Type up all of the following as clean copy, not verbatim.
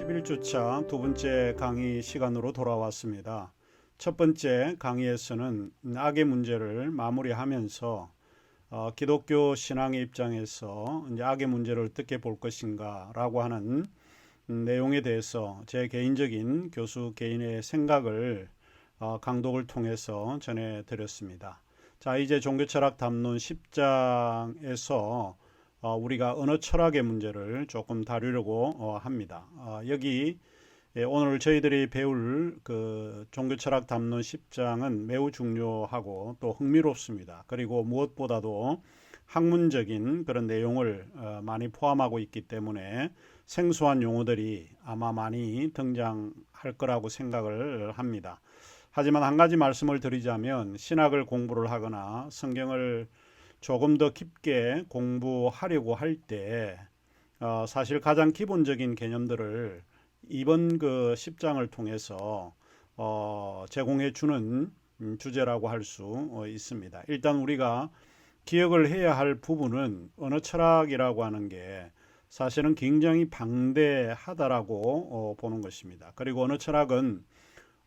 11주차 두 번째 강의 시간으로 돌아왔습니다. 첫 번째 강의에서는 악의 문제를 마무리하면서 기독교 신앙의 입장에서 이제 악의 문제를 어떻게 볼 것인가 라고 하는 내용에 대해서 제 개인적인 교수 개인의 생각을 강독을 통해서 전해드렸습니다. 자, 이제 종교철학 담론 10장에서 우리가 언어 철학의 문제를 조금 다루려고 합니다. 여기 오늘 저희들이 배울 그 종교철학 담론 10장은 매우 중요하고 또 흥미롭습니다. 그리고 무엇보다도 학문적인 그런 내용을 많이 포함하고 있기 때문에 생소한 용어들이 아마 많이 등장할 거라고 생각을 합니다. 하지만 한 가지 말씀을 드리자면 신학을 공부를 하거나 성경을 조금 더 깊게 공부하려고 할 때 사실 가장 기본적인 개념들을 이번 그 10장을 통해서 제공해 주는 주제라고 할 수 있습니다. 일단 우리가 기억을 해야 할 부분은 언어 철학이라고 하는 게 사실은 굉장히 방대하다라고 보는 것입니다. 그리고 언어 철학은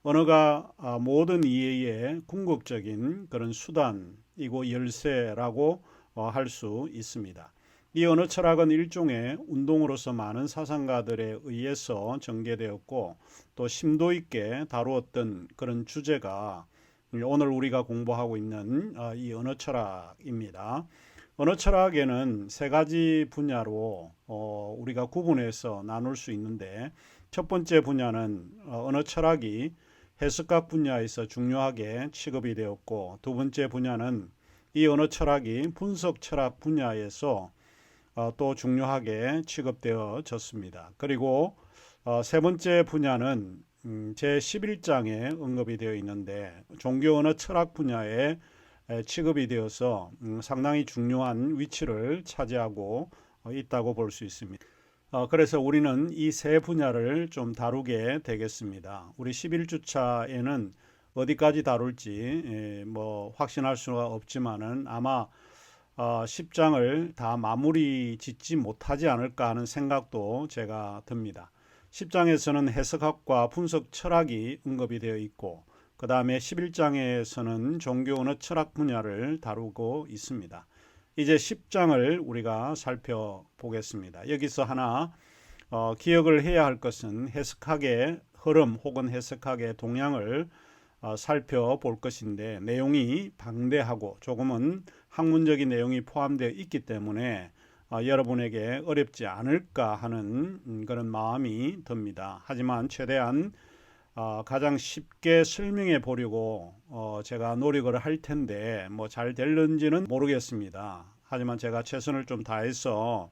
언어가 모든 이해의 궁극적인 그런 수단이고 열쇠라고 할 수 있습니다. 이 언어 철학은 일종의 운동으로서 많은 사상가들에 의해서 전개되었고 또 심도 있게 다루었던 그런 주제가 오늘 우리가 공부하고 있는 이 언어 철학입니다. 언어 철학에는 세 가지 분야로 우리가 구분해서 나눌 수 있는데 첫 번째 분야는 언어 철학이 해석학 분야에서 중요하게 취급이 되었고 두 번째 분야는 이 언어 철학이 분석 철학 분야에서 또 중요하게 취급되어졌습니다. 그리고 세 번째 분야는 제11장에 언급이 되어 있는데 종교 언어 철학 분야에 취급이 되어서 상당히 중요한 위치를 차지하고 있다고 볼 수 있습니다. 그래서 우리는 이 세 분야를 좀 다루게 되겠습니다. 우리 11주차에는 어디까지 다룰지 뭐 확신할 수가 없지만은 아마 10장을 다 마무리 짓지 못하지 않을까 하는 생각도 제가 듭니다. 10장에서는 해석학과 분석 철학이 언급이 되어 있고 그 다음에 11장에서는 종교 언어 철학 분야를 다루고 있습니다. 이제 10장을 우리가 살펴보겠습니다. 여기서 하나 기억을 해야 할 것은 해석학의 흐름 혹은 해석학의 동향을 살펴볼 것인데 내용이 방대하고 조금은 학문적인 내용이 포함되어 있기 때문에 여러분에게 어렵지 않을까 하는 그런 마음이 듭니다. 하지만 최대한 가장 쉽게 설명해 보려고 제가 노력을 할 텐데 뭐 잘 될는지는 모르겠습니다. 하지만 제가 최선을 좀 다해서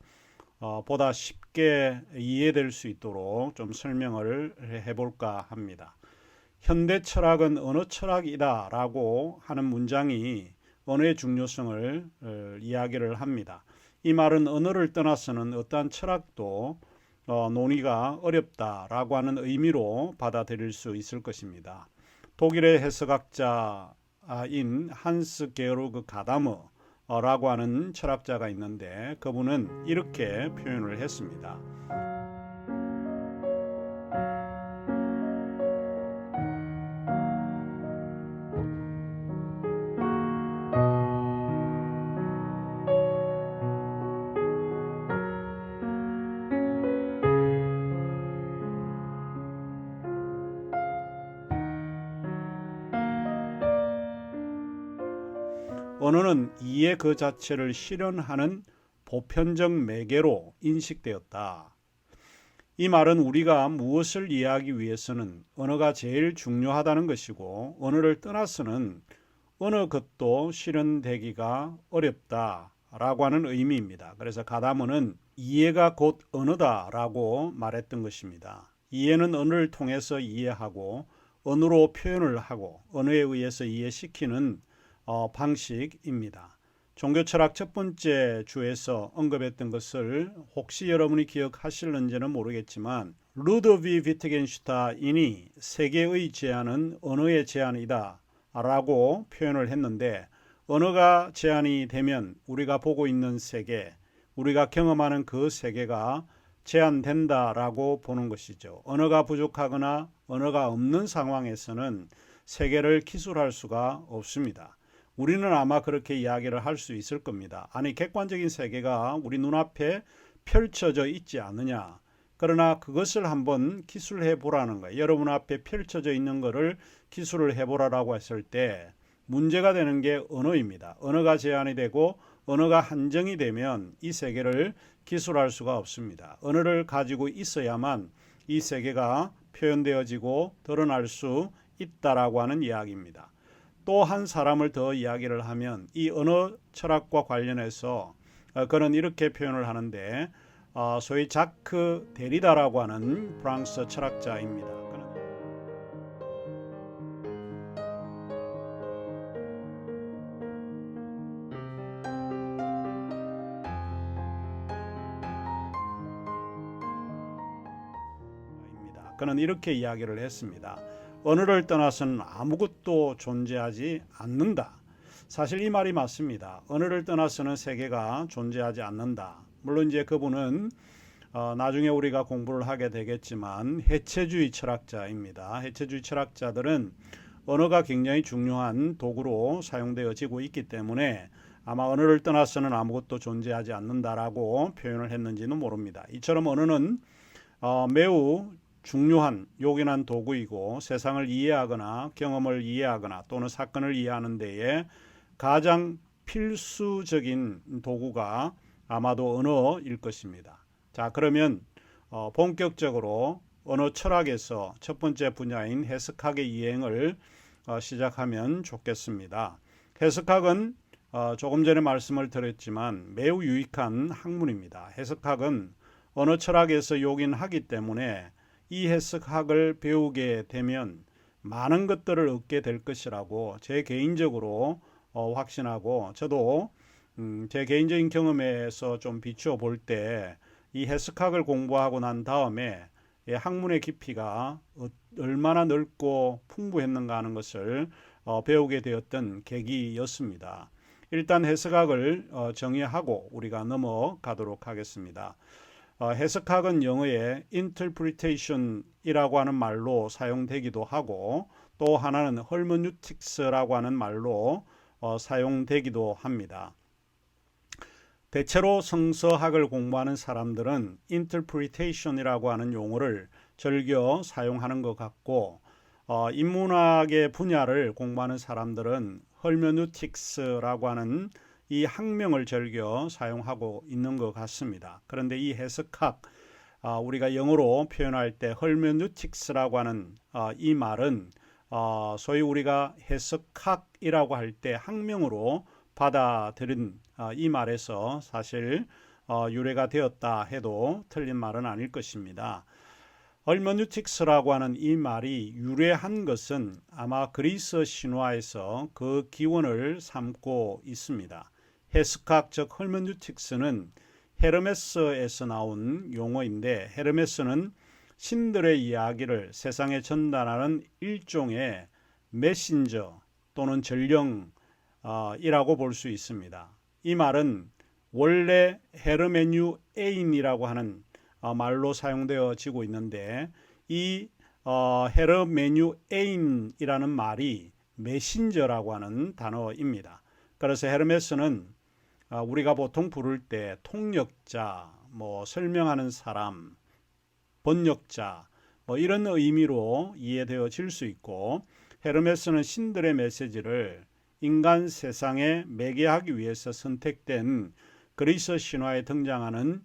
보다 쉽게 이해될 수 있도록 좀 설명을 해볼까 합니다. 현대 철학은 언어 철학이다 라고 하는 문장이 언어의 중요성을 이야기를 합니다. 이 말은 언어를 떠나서는 어떠한 철학도 논의가 어렵다라고 하는 의미로 받아들일 수 있을 것입니다. 독일의 해석학자인 한스 게오르그 가다머라고 하는 철학자가 있는데 그분은 이렇게 표현을 했습니다. 언어는 이해 그 자체를 실현하는 보편적 매개로 인식되었다. 이 말은 우리가 무엇을 이해하기 위해서는 언어가 제일 중요하다는 것이고 언어를 떠나서는 어느 것도 실현되기가 어렵다라고 하는 의미입니다. 그래서 가다머는 이해가 곧 언어다라고 말했던 것입니다. 이해는 언어를 통해서 이해하고 언어로 표현을 하고 언어에 의해서 이해시키는 방식입니다. 종교철학 첫 번째 주에서 언급했던 것을 혹시 여러분이 기억하실는지는 모르겠지만 루도비 비트겐슈타인이 세계의 제한은 언어의 제한이다 라고 표현을 했는데 언어가 제한이 되면 우리가 보고 있는 세계, 우리가 경험하는 그 세계가 제한된다라고 보는 것이죠. 언어가 부족하거나 언어가 없는 상황에서는 세계를 기술할 수가 없습니다. 우리는 아마 그렇게 이야기를 할 수 있을 겁니다. 아니, 객관적인 세계가 우리 눈앞에 펼쳐져 있지 않느냐. 그러나 그것을 한번 기술해 보라는 거예요. 여러분 앞에 펼쳐져 있는 것을 기술을 해보라라고 했을 때 문제가 되는 게 언어입니다. 언어가 제한이 되고 언어가 한정이 되면 이 세계를 기술할 수가 없습니다. 언어를 가지고 있어야만 이 세계가 표현되어지고 드러날 수 있다라고 하는 이야기입니다. 또 한 사람을 더 이야기를 하면 이 언어 철학과 관련해서 그는 이렇게 표현을 하는데 소위 자크 데리다라고 하는 프랑스 철학자입니다. 그는 이렇게 이야기를 했습니다. 언어를 떠나서는 아무것도 존재하지 않는다. 사실 이 말이 맞습니다. 언어를 떠나서는 세계가 존재하지 않는다. 물론 이제 그분은 나중에 우리가 공부를 하게 되겠지만 해체주의 철학자입니다. 해체주의 철학자들은 언어가 굉장히 중요한 도구로 사용되어지고 있기 때문에 아마 언어를 떠나서는 아무것도 존재하지 않는다라고 표현을 했는지는 모릅니다. 이처럼 언어는 매우 중요한 요긴한 도구이고 세상을 이해하거나 경험을 이해하거나 또는 사건을 이해하는 데에 가장 필수적인 도구가 아마도 언어일 것입니다. 자, 그러면 본격적으로 언어 철학에서 첫 번째 분야인 해석학의 이행을 시작하면 좋겠습니다. 해석학은 조금 전에 말씀을 드렸지만 매우 유익한 학문입니다. 해석학은 언어 철학에서 요긴하기 때문에 이 해석학을 배우게 되면 많은 것들을 얻게 될 것이라고 제 개인적으로 확신하고 저도 제 개인적인 경험에서 좀 비추어 볼 때 이 해석학을 공부하고 난 다음에 학문의 깊이가 얼마나 넓고 풍부했는가 하는 것을 배우게 되었던 계기였습니다. 일단 해석학을 정의하고 우리가 넘어가도록 하겠습니다. 해석학은 영어의 interpretation이라고 하는 말로 사용되기도 하고 또 하나는 hermeneutics라고 하는 말로 사용되기도 합니다. 대체로 성서학을 공부하는 사람들은 interpretation이라고 하는 용어를 즐겨 사용하는 것 같고 인문학의 분야를 공부하는 사람들은 hermeneutics라고 하는 이 학명을 즐겨 사용하고 있는 것 같습니다. 그런데 이 해석학, 우리가 영어로 표현할 때 hermeneutics라고 하는 이 말은 소위 우리가 해석학이라고 할 때 학명으로 받아들인 이 말에서 사실 유래가 되었다 해도 틀린 말은 아닐 것입니다. hermeneutics라고 하는 이 말이 유래한 것은 아마 그리스 신화에서 그 기원을 삼고 있습니다. 해석학 즉 hermeneutics는 헤르메스에서 나온 용어인데 헤르메스는 신들의 이야기를 세상에 전달하는 일종의 메신저 또는 전령이라고 볼 수 있습니다. 이 말은 원래 헤르메뉴에인이라고 하는 말로 사용되어지고 있는데 이 헤르메뉴에인이라는 말이 메신저라고 하는 단어입니다. 그래서 헤르메스는 우리가 보통 부를 때 통역자, 설명하는 사람, 번역자 이런 의미로 이해되어질 수 있고 헤르메스는 신들의 메시지를 인간 세상에 매개하기 위해서 선택된 그리스 신화에 등장하는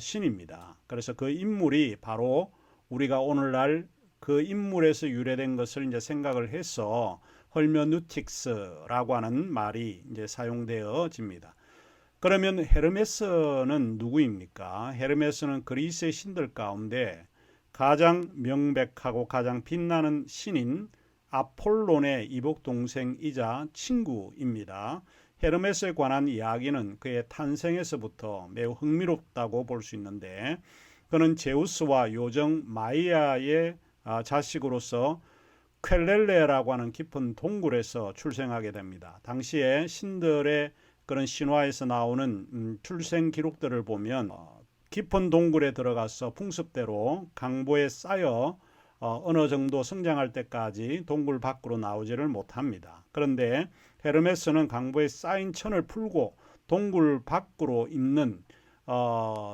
신입니다. 그래서 그 인물이 바로 우리가 오늘날 그 인물에서 유래된 것을 이제 생각을 해서 hermeneutics라고 하는 말이 이제 사용되어집니다. 그러면 헤르메스는 누구입니까? 헤르메스는 그리스의 신들 가운데 가장 명백하고 가장 빛나는 신인 아폴론의 이복 동생이자 친구입니다. 헤르메스에 관한 이야기는 그의 탄생에서부터 매우 흥미롭다고 볼 수 있는데 그는 제우스와 요정 마이아의 자식으로서 퀼렐레라고 하는 깊은 동굴에서 출생하게 됩니다. 당시에 신들의 그런 신화에서 나오는 출생 기록들을 보면 깊은 동굴에 들어가서 풍습대로 강보에 쌓여 어느 정도 성장할 때까지 동굴 밖으로 나오지를 못합니다. 그런데 헤르메스는 강보에 쌓인 천을 풀고 동굴 밖으로 있는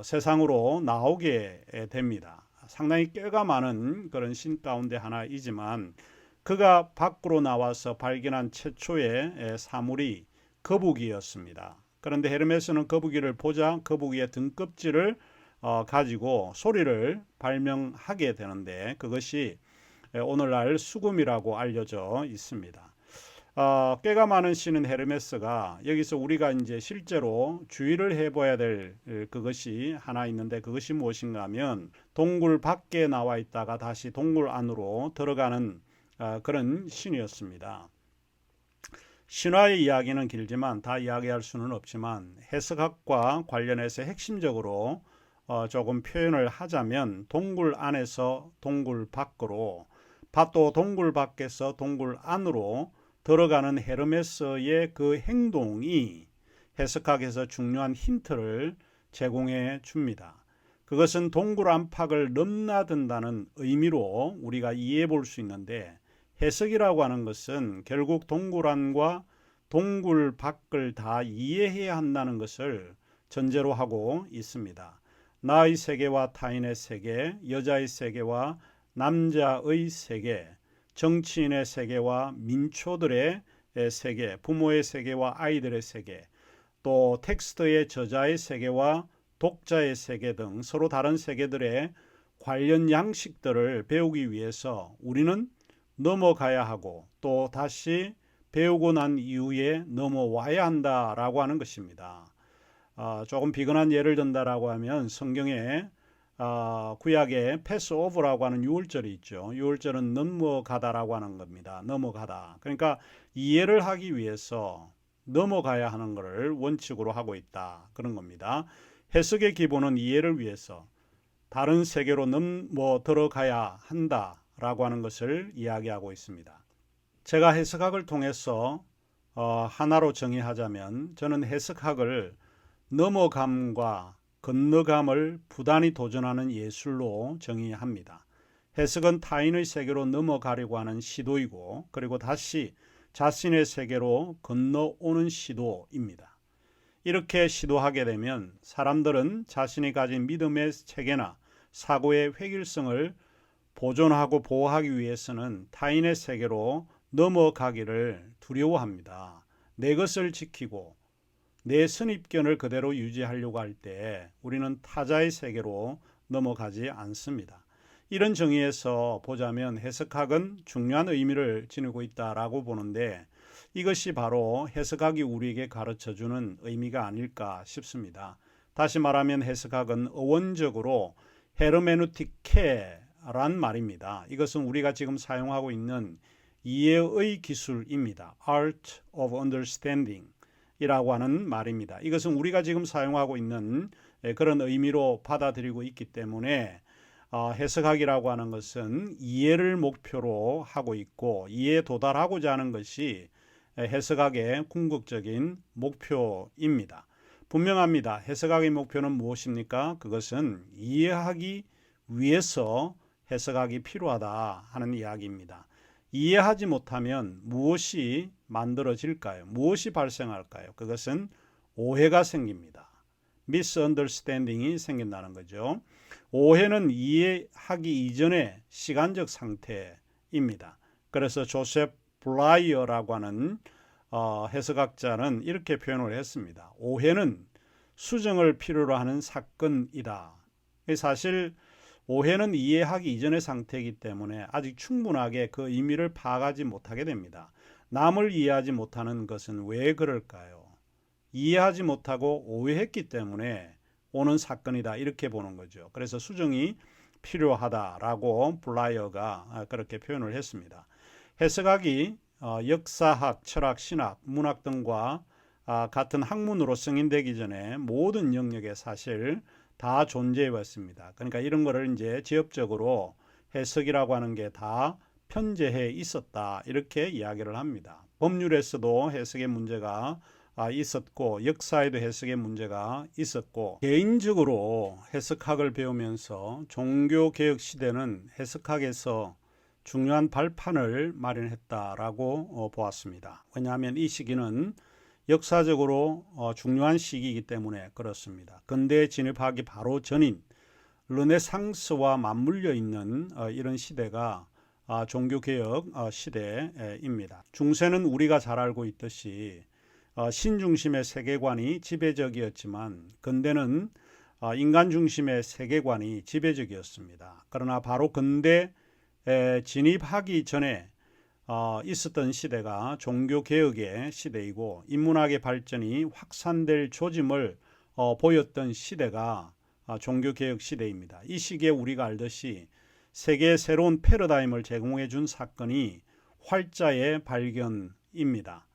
세상으로 나오게 됩니다. 상당히 꾀가 많은 그런 신 가운데 하나이지만 그가 밖으로 나와서 발견한 최초의 사물이 거북이였습니다. 그런데 헤르메스는 거북이를 보자 거북이의 등껍질을 가지고 소리를 발명하게 되는데 그것이 오늘날 수금이라고 알려져 있습니다. 꾀가 많은 신은 헤르메스가 여기서 우리가 이제 실제로 주의를 해봐야 될 그것이 하나 있는데 그것이 무엇인가 하면 동굴 밖에 나와 있다가 다시 동굴 안으로 들어가는 그런 신이었습니다. 신화의 이야기는 길지만 다 이야기할 수는 없지만 해석학과 관련해서 핵심적으로 조금 표현을 하자면 동굴 안에서 동굴 밖으로 또 동굴 밖에서 동굴 안으로 들어가는 헤르메스의 그 행동이 해석학에서 중요한 힌트를 제공해 줍니다. 그것은 동굴 안팎을 넘나든다는 의미로 우리가 이해해 볼 수 있는데 해석이라고 하는 것은 결국 동굴 안과 동굴 밖을 다 이해해야 한다는 것을 전제로 하고 있습니다. 나의 세계와 타인의 세계, 여자의 세계와 남자의 세계, 정치인의 세계와 민초들의 세계, 부모의 세계와 아이들의 세계, 또 텍스트의 저자의 세계와 독자의 세계 등 서로 다른 세계들의 관련 양식들을 배우기 위해서 우리는 넘어가야 하고 또 다시 배우고 난 이후에 넘어와야 한다라고 하는 것입니다. 조금 비근한 예를 든다라고 하면 성경에 구약에 패스오버라고 하는 유월절이 있죠. 유월절은 넘어가다라고 하는 겁니다. 넘어가다. 그러니까 이해를 하기 위해서 넘어가야 하는 것을 원칙으로 하고 있다. 그런 겁니다. 해석의 기본은 이해를 위해서 다른 세계로 들어가야 한다라고 하는 것을 이야기하고 있습니다. 제가 해석학을 통해서 하나로 정의하자면 저는 해석학을 넘어감과 건너감을 부단히 도전하는 예술로 정의합니다. 해석은 타인의 세계로 넘어가려고 하는 시도이고 그리고 다시 자신의 세계로 건너오는 시도입니다. 이렇게 시도하게 되면 사람들은 자신이 가진 믿음의 체계나 사고의 획일성을 보존하고 보호하기 위해서는 타인의 세계로 넘어가기를 두려워합니다. 내 것을 지키고 내 선입견을 그대로 유지하려고 할 때 우리는 타자의 세계로 넘어가지 않습니다. 이런 정의에서 보자면 해석학은 중요한 의미를 지니고 있다라고 보는데 이것이 바로 해석학이 우리에게 가르쳐주는 의미가 아닐까 싶습니다. 다시 말하면 해석학은 어원적으로 헤르메누티케란 말입니다. 이것은 우리가 지금 사용하고 있는 이해의 기술입니다. Art of Understanding 이라고 하는 말입니다. 이것은 우리가 지금 사용하고 있는 그런 의미로 받아들이고 있기 때문에 해석학이라고 하는 것은 이해를 목표로 하고 있고 이해에 도달하고자 하는 것이 해석학의 궁극적인 목표입니다. 분명합니다. 해석학의 목표는 무엇입니까? 그것은 이해하기 위해서 해석학이 필요하다 하는 이야기입니다. 이해하지 못하면 무엇이 만들어질까요? 무엇이 발생할까요? 그것은 오해가 생깁니다. misunderstanding이 생긴다는 거죠. 오해는 이해하기 이전의 시간적 상태입니다. 그래서 조셉 블라이어라고 하는 해석학자는 이렇게 표현을 했습니다. 오해는 수정을 필요로 하는 사건이다. 사실 오해는 이해하기 이전의 상태이기 때문에 아직 충분하게 그 의미를 파악하지 못하게 됩니다. 남을 이해하지 못하는 것은 왜 그럴까요? 이해하지 못하고 오해했기 때문에 오는 사건이다 이렇게 보는 거죠. 그래서 수정이 필요하다라고 블라이어가 그렇게 표현을 했습니다. 해석학이 역사학, 철학, 신학, 문학 등과 같은 학문으로 승인되기 전에 모든 영역에 사실 다 존재해 왔습니다. 그러니까 이런 거를 이제 지역적으로 해석이라고 하는 게 다 편재해 있었다 이렇게 이야기를 합니다. 법률에서도 해석의 문제가 있었고 역사에도 해석의 문제가 있었고 개인적으로 해석학을 배우면서 종교개혁 시대는 해석학에서 중요한 발판을 마련했다라고 보았습니다. 왜냐하면 이 시기는 역사적으로 중요한 시기이기 때문에 그렇습니다. 근대에 진입하기 바로 전인 르네상스와 맞물려 있는 이런 시대가 종교개혁 시대입니다. 중세는 우리가 잘 알고 있듯이 신중심의 세계관이 지배적이었지만 근대는 인간 중심의 세계관이 지배적이었습니다. 그러나 바로 근대 진입하기 전에 있었던 시대가 종교개혁의 시대이고 인문학의 발전이 확산될 조짐을 보였던 시대가 종교개혁 시대입니다. 이 시기에 우리가 알듯이 세계의 새로운 패러다임을 제공해 준 사건이 활자의 발견입니다.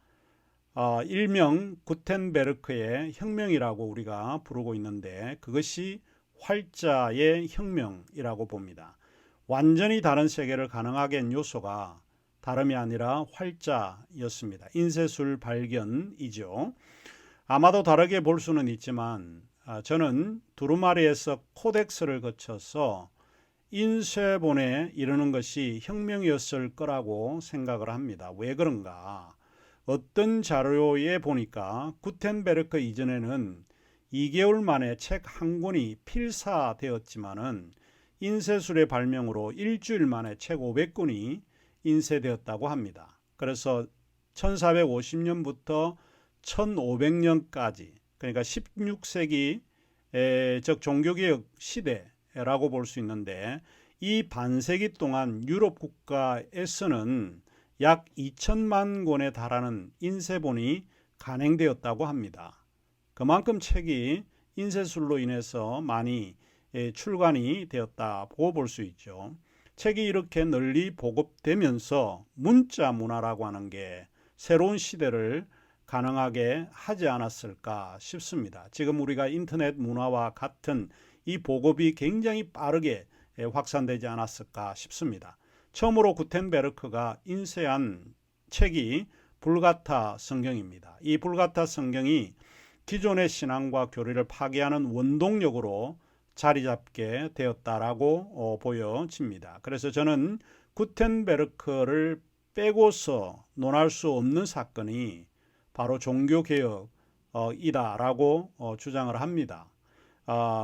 일명 구텐베르크의 혁명이라고 우리가 부르고 있는데 그것이 활자의 혁명이라고 봅니다. 완전히 다른 세계를 가능하게 한 요소가 다름이 아니라 활자였습니다. 인쇄술 발견이죠. 아마도 다르게 볼 수는 있지만 저는 두루마리에서 코덱스를 거쳐서 인쇄본에 이르는 것이 혁명이었을 거라고 생각을 합니다. 왜 그런가? 어떤 자료에 보니까 구텐베르크 이전에는 2개월 만에 책 한 권이 필사되었지만은 인쇄술의 발명으로 일주일 만에 책 500권이 인쇄되었다고 합니다. 그래서 1450년부터 1500년까지 그러니까 16세기 즉 종교개혁 시대라고 볼 수 있는데 이 반세기 동안 유럽 국가에서는 약 2천만 권에 달하는 인쇄본이 간행되었다고 합니다. 그만큼 책이 인쇄술로 인해서 많이 출간이 되었다고 볼 수 있죠. 책이 이렇게 널리 보급되면서 문자 문화라고 하는 게 새로운 시대를 가능하게 하지 않았을까 싶습니다. 지금 우리가 인터넷 문화와 같은 이 보급이 굉장히 빠르게 확산되지 않았을까 싶습니다. 처음으로 구텐베르크가 인쇄한 책이 불가타 성경입니다. 이 불가타 성경이 기존의 신앙과 교리를 파괴하는 원동력으로 자리 잡게 되었다라고 보여집니다. 그래서 저는 구텐베르크를 빼고서 논할 수 없는 사건이 바로 종교개혁이다라고 주장을 합니다.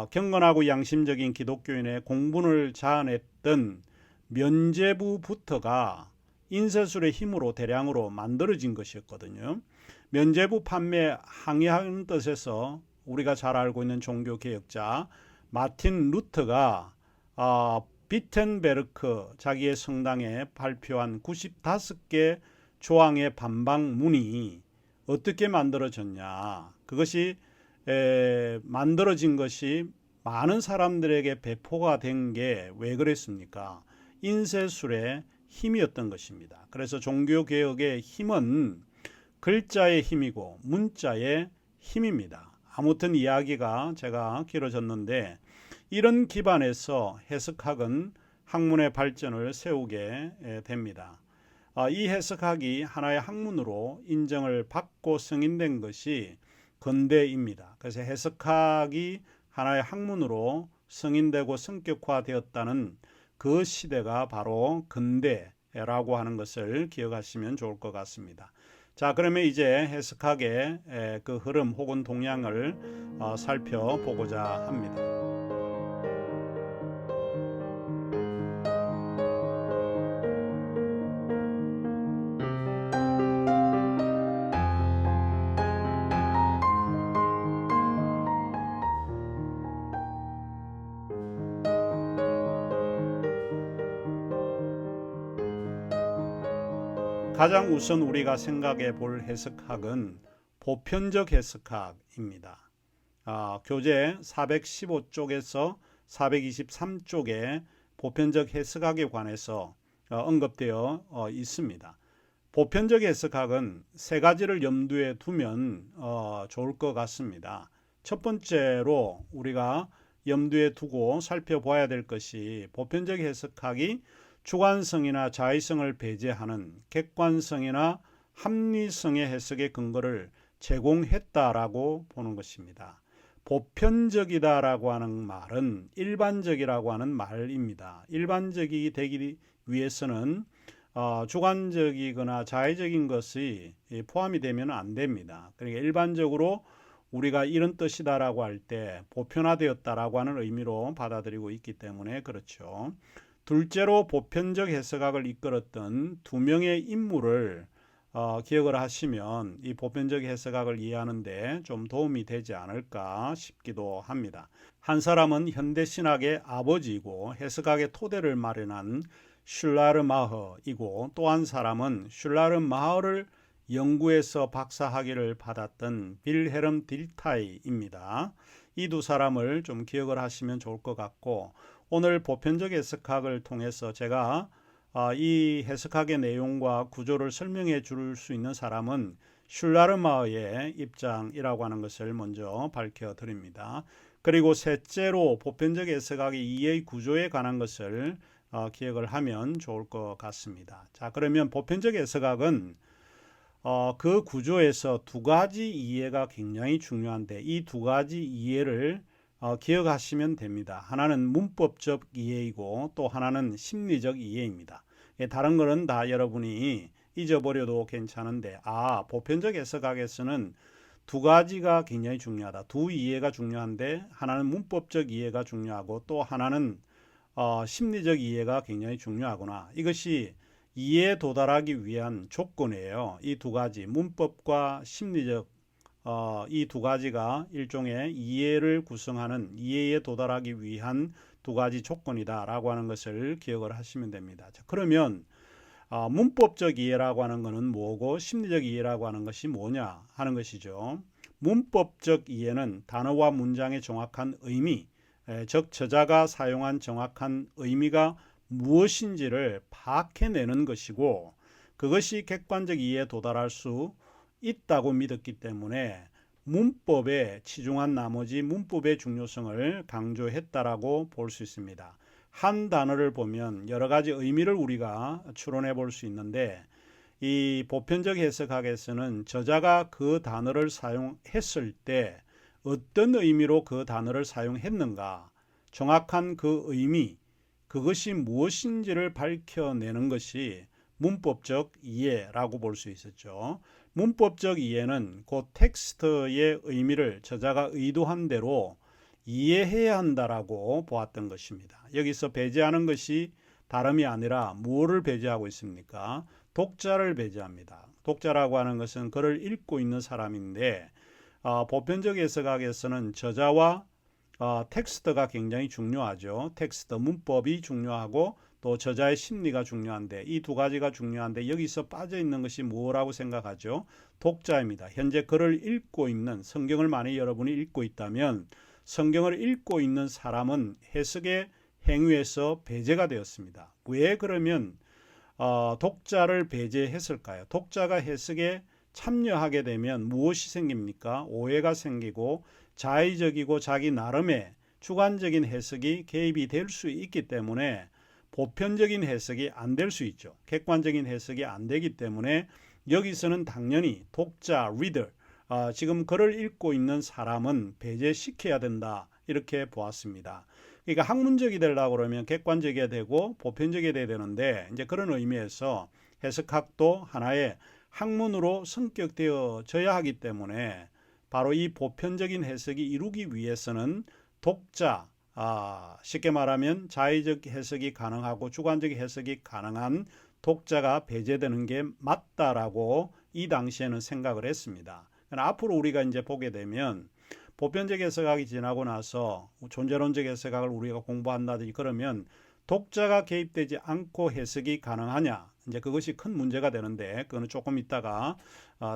경건하고 양심적인 기독교인의 공분을 자아냈던 면죄부부터가 인쇄술의 힘으로 대량으로 만들어진 것이었거든요. 면죄부 판매 항의하는 뜻에서 우리가 잘 알고 있는 종교개혁자 마틴 루터가 비텐베르크 자기의 성당에 발표한 95개 조항의 반박문이 어떻게 만들어졌냐. 그것이 만들어진 것이 많은 사람들에게 배포가 된 게 왜 그랬습니까? 인쇄술의 힘이었던 것입니다. 그래서 종교개혁의 힘은 글자의 힘이고 문자의 힘입니다. 아무튼 이야기가 제가 길어졌는데 이런 기반에서 해석학은 학문의 발전을 세우게 됩니다. 이 해석학이 하나의 학문으로 인정을 받고 승인된 것이 근대입니다. 그래서 해석학이 하나의 학문으로 승인되고 성격화되었다는 그 시대가 바로 근대라고 하는 것을 기억하시면 좋을 것 같습니다. 자, 그러면 이제 해석학의 그 흐름 혹은 동향을 살펴보고자 합니다. 가장 우선 우리가 생각해 볼 해석학은 보편적 해석학입니다. 교재 415쪽에서 423쪽에 보편적 해석학에 관해서 언급되어 있습니다. 보편적 해석학은 세 가지를 염두에 두면 좋을 것 같습니다. 첫 번째로 우리가 염두에 두고 살펴봐야 될 것이 보편적 해석학이 주관성이나 자의성을 배제하는 객관성이나 합리성의 해석의 근거를 제공했다라고 보는 것입니다. 보편적이다라고 하는 말은 일반적이라고 하는 말입니다. 일반적이 되기 위해서는 주관적이거나 자의적인 것이 포함이 되면 안 됩니다. 그러니까 일반적으로 우리가 이런 뜻이다라고 할 때 보편화되었다라고 하는 의미로 받아들이고 있기 때문에 그렇죠. 둘째로 보편적 해석학을 이끌었던 두 명의 인물을 기억을 하시면 이 보편적 해석학을 이해하는데 좀 도움이 되지 않을까 싶기도 합니다. 한 사람은 현대신학의 아버지이고 해석학의 토대를 마련한 슐라르마허이고 또 한 사람은 슐라르마허를 연구해서 박사학위를 받았던 빌헤름 딜타이입니다. 이 두 사람을 좀 기억을 하시면 좋을 것 같고 오늘 보편적 해석학을 통해서 제가 이 해석학의 내용과 구조를 설명해 줄 수 있는 사람은 슐라르마허의 입장이라고 하는 것을 먼저 밝혀드립니다. 그리고 셋째로 보편적 해석학의 이해 구조에 관한 것을 기억을 하면 좋을 것 같습니다. 자, 그러면 보편적 해석학은 그 구조에서 두 가지 이해가 굉장히 중요한데 이 두 가지 이해를 기억하시면 됩니다. 하나는 문법적 이해이고 또 하나는 심리적 이해입니다. 다른 거는 다 여러분이 잊어버려도 괜찮은데 보편적 해석학에서는 두 가지가 굉장히 중요하다. 두 이해가 중요한데 하나는 문법적 이해가 중요하고 또 하나는 심리적 이해가 굉장히 중요하구나. 이것이 이해에 도달하기 위한 조건이에요. 이 두 가지 문법과 심리적 이 두 가지가 일종의 이해를 구성하는 이해에 도달하기 위한 두 가지 조건이다라고 하는 것을 기억을 하시면 됩니다. 자, 그러면 문법적 이해라고 하는 것은 뭐고 심리적 이해라고 하는 것이 뭐냐 하는 것이죠. 문법적 이해는 단어와 문장의 정확한 의미, 즉 저자가 사용한 정확한 의미가 무엇인지를 파악해내는 것이고 그것이 객관적 이해에 도달할 수 있다고 믿었기 때문에 문법에 치중한 나머지 문법의 중요성을 강조했다라고 볼 수 있습니다. 한 단어를 보면 여러 가지 의미를 우리가 추론해 볼 수 있는데 이 보편적 해석학에서는 저자가 그 단어를 사용했을 때 어떤 의미로 그 단어를 사용했는가, 정확한 그 의미, 그것이 무엇인지를 밝혀내는 것이 문법적 이해라고 볼 수 있었죠. 문법적 이해는 그 텍스트의 의미를 저자가 의도한 대로 이해해야 한다라고 보았던 것입니다. 여기서 배제하는 것이 다름이 아니라 무엇을 배제하고 있습니까? 독자를 배제합니다. 독자라고 하는 것은 글을 읽고 있는 사람인데 보편적 해석학에서는 저자와 텍스트가 굉장히 중요하죠. 텍스트 문법이 중요하고 또 저자의 심리가 중요한데 이 두 가지가 중요한데 여기서 빠져 있는 것이 뭐라고 생각하죠? 독자입니다. 현재 글을 읽고 있는 성경을 만약 여러분이 읽고 있다면 성경을 읽고 있는 사람은 해석의 행위에서 배제가 되었습니다. 왜 그러면 독자를 배제했을까요? 독자가 해석에 참여하게 되면 무엇이 생깁니까? 오해가 생기고 자의적이고 자기 나름의 주관적인 해석이 개입이 될 수 있기 때문에 보편적인 해석이 안 될 수 있죠. 객관적인 해석이 안 되기 때문에 여기서는 당연히 독자, reader, 지금 글을 읽고 있는 사람은 배제시켜야 된다. 이렇게 보았습니다. 그러니까 학문적이 되려고 그러면 객관적이어야 되고 보편적이어야 되는데 이제 그런 의미에서 해석학도 하나의 학문으로 성격되어져야 하기 때문에 바로 이 보편적인 해석이 이루기 위해서는 독자, 쉽게 말하면 자의적 해석이 가능하고 주관적 해석이 가능한 독자가 배제되는 게 맞다라고 이 당시에는 생각을 했습니다. 그러나 앞으로 우리가 이제 보게 되면 보편적 해석학이 지나고 나서 존재론적 해석학을 우리가 공부한다든지 그러면 독자가 개입되지 않고 해석이 가능하냐? 이제 그것이 큰 문제가 되는데 그거는 조금 있다가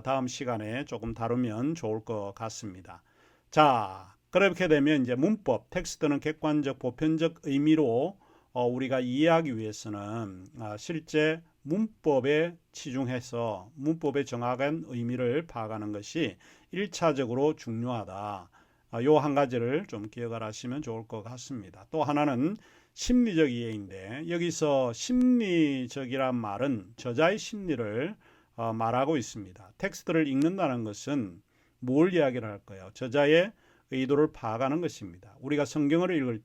다음 시간에 조금 다루면 좋을 것 같습니다. 자, 그렇게 되면 이제 문법, 텍스트는 객관적, 보편적 의미로 우리가 이해하기 위해서는 실제 문법에 치중해서 문법의 정확한 의미를 파악하는 것이 1차적으로 중요하다. 요 한 가지를 좀 기억을 하시면 좋을 것 같습니다. 또 하나는 심리적 이해인데 여기서 심리적이란 말은 저자의 심리를 말하고 있습니다. 텍스트를 읽는다는 것은 뭘 이야기를 할까요? 저자의 의도를 파악하는 것입니다. 우리가 성경을 읽을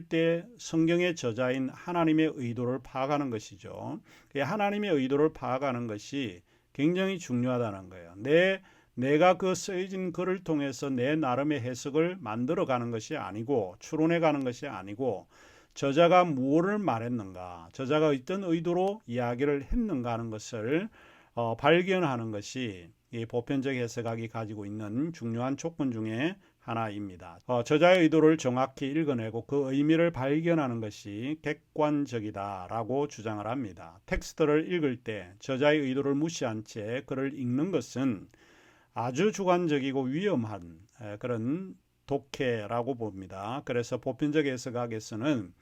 때 성경의 저자인 하나님의 의도를 파악하는 것이죠. 하나님의 의도를 파악하는 것이 굉장히 중요하다는 거예요. 내가 그 쓰여진 글을 통해서 내 나름의 해석을 만들어가는 것이 아니고 추론해가는 것이 아니고 저자가 무엇을 말했는가, 저자가 어떤 의도로 이야기를 했는가 하는 것을 발견하는 것이 이 보편적 해석학이 가지고 있는 중요한 조건 중에 하나입니다. 저자의 의도를 정확히 읽어내고 그 의미를 발견하는 것이 객관적이다라고 주장을 합니다. 텍스트를 읽을 때 저자의 의도를 무시한 채 글을 읽는 것은 아주 주관적이고 위험한 그런 독해라고 봅니다. 그래서 보편적 해석학에서는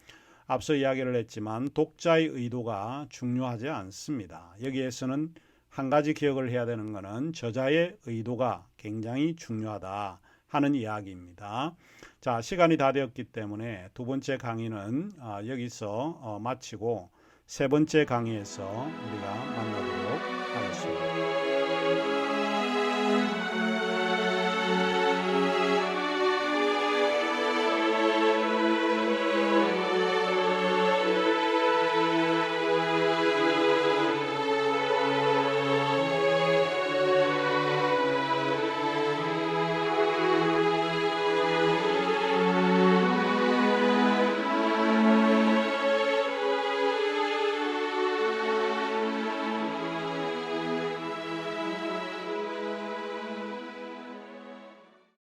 앞서 이야기를 했지만 독자의 의도가 중요하지 않습니다. 여기에서는 한 가지 기억을 해야 되는 것은 저자의 의도가 굉장히 중요하다 하는 이야기입니다. 자, 시간이 다 되었기 때문에 두 번째 강의는 여기서 마치고 세 번째 강의에서 우리가 만나도록